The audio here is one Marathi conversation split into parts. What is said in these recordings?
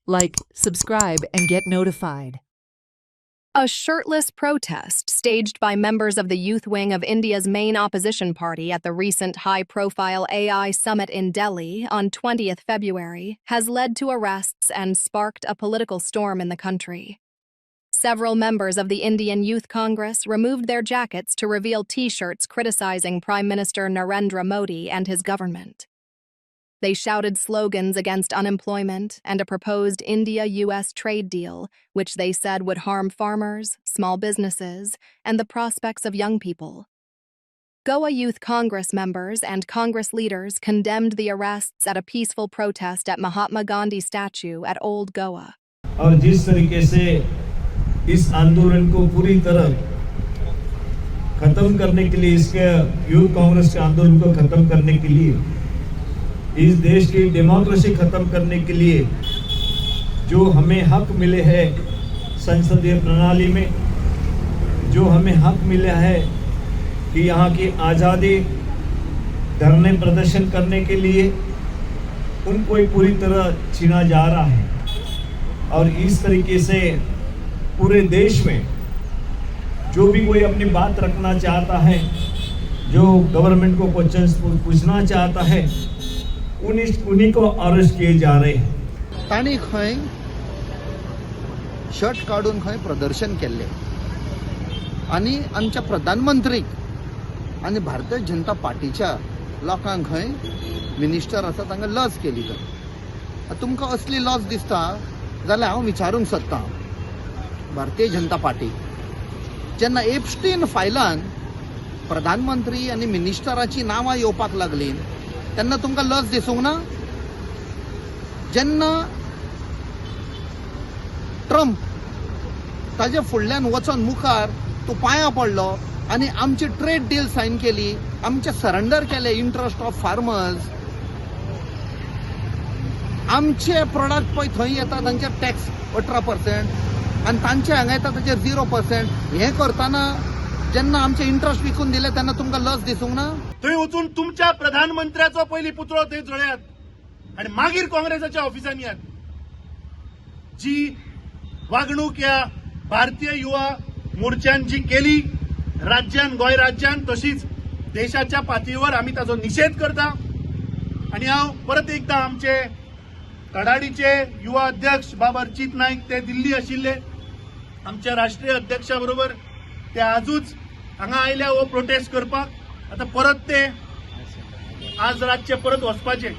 Like, subscribe, and get notified. A shirtless protest staged by members of the youth wing of India's main opposition party at the recent high-profile AI summit in Delhi on 20th February has led to arrests and sparked a political storm in the country. Several members of the Indian Youth Congress removed their jackets to reveal T-shirts criticizing Prime Minister Narendra Modi and his government. They shouted slogans against unemployment and a proposed India-US trade deal, which they said would harm farmers, small businesses, and the prospects of young people. Goa Youth Congress members and Congress leaders condemned the arrests at a peaceful protest at Mahatma Gandhi statue at Old Goa. और जिस तरीके से इस आंदोलन को पूरी तरह खत्म करने के लिए, इसके यूथ कांग्रेस के आंदोलन को खत्म करने के लिए, इस देश की डेमोक्रेसी खत्म करने के लिए जो हमें हक मिले हैं संसदीय प्रणाली में, जो हमें हक मिला है कि यहाँ की आज़ादी धरने प्रदर्शन करने के लिए, उनको पूरी तरह छीना जा रहा है। और इस तरीके से पूरे देश में जो भी कोई अपनी बात रखना चाहता है, जो गवर्नमेंट को क्वेश्चंस पूछना चाहता है, उन्हीं को अरेस्ट किए जा रहे हैं। ताणी खंय शर्ट काढून खंय प्रदर्शन केले आणि आमच्या प्रधानमंत्रीक आणि भारतीय जनता पार्टीच्या लोकांक खंय मिनिस्टर आसा तांकां लज केली। तुमकां असली लज दिसता जाल्यार हांव विचारूंक सोदतां, भारतीय जनता पार्टी जेन्ना एप्स्टीन फायलान प्रधानमंत्री आनी मिनिस्टराची नांवां येवपाक लागलीं तेन्ना तुमकां लज दिसूंक ना? जेन्ना ट्रम्प ताजे फुडल्यान वचून मुखार तो पांयां पडलो आनी आमची ट्रेड डील सायन केली, आमचे सरेंडर केले इंट्रस्ट ऑफ फार्मर्स, आमचे प्रोडक्ट पळय थंय येता तांचे टॅक्स 18% आनी तांचे हांगा येता ताचेर 0%। हें करतना जेन्ना आमचे इंट्रस्ट विकून दिले तेन्ना तुमकां लज दिसूंक ना? थंय वचून तुमच्या प्रधानमंत्र्याचो पयली पुतळो थंय जळयात आणि मागीर काँग्रेसाच्या ऑफिसांनी यात। जी वागणूक या भारतीय युवा मोर्चांची केली राज्यान, गोंय राज्यान, तशीच देशाच्या पातळीवर आम्ही ताचो निषेध करता। आणि हांव परत एकदा आमचे कडाडीचे युवा अध्यक्ष बाबा अर्चित नाईक ते दिल्ली आशिल्ले, आमच्या राष्ट्रीय अध्यक्षा बरोबर ते आजूच हांगा आयल्या हो प्रोटेस्ट करपाक। आता परत ते आज रातचे परत वचपाचे,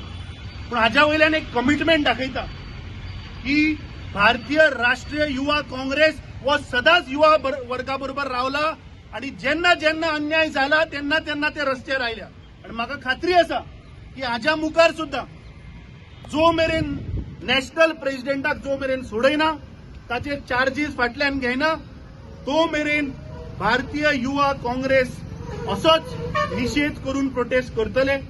पण हाज्या वयल्यान एक कमिटमेंट दाखयता की भारतीय राष्ट्रीय युवा काँग्रेस हो सदांच युवा वर्गा बरोबर रावला आणि जेन्ना जेन्ना अन्याय जाला तेन्ना तेन्ना ते रस्त्यार आयल्या। आणि म्हाका खात्री आसा की हाज्या मुखार सुद्धा जो मेरेन नॅशनल प्रेसिडेंटाक जो मेरेन सोडयना, ताचेर चार्जीस फाटल्यान घेयना, तो मेरेन भारतीय युवा काँग्रेस असोच निषेध करून प्रोटेस्ट करतले।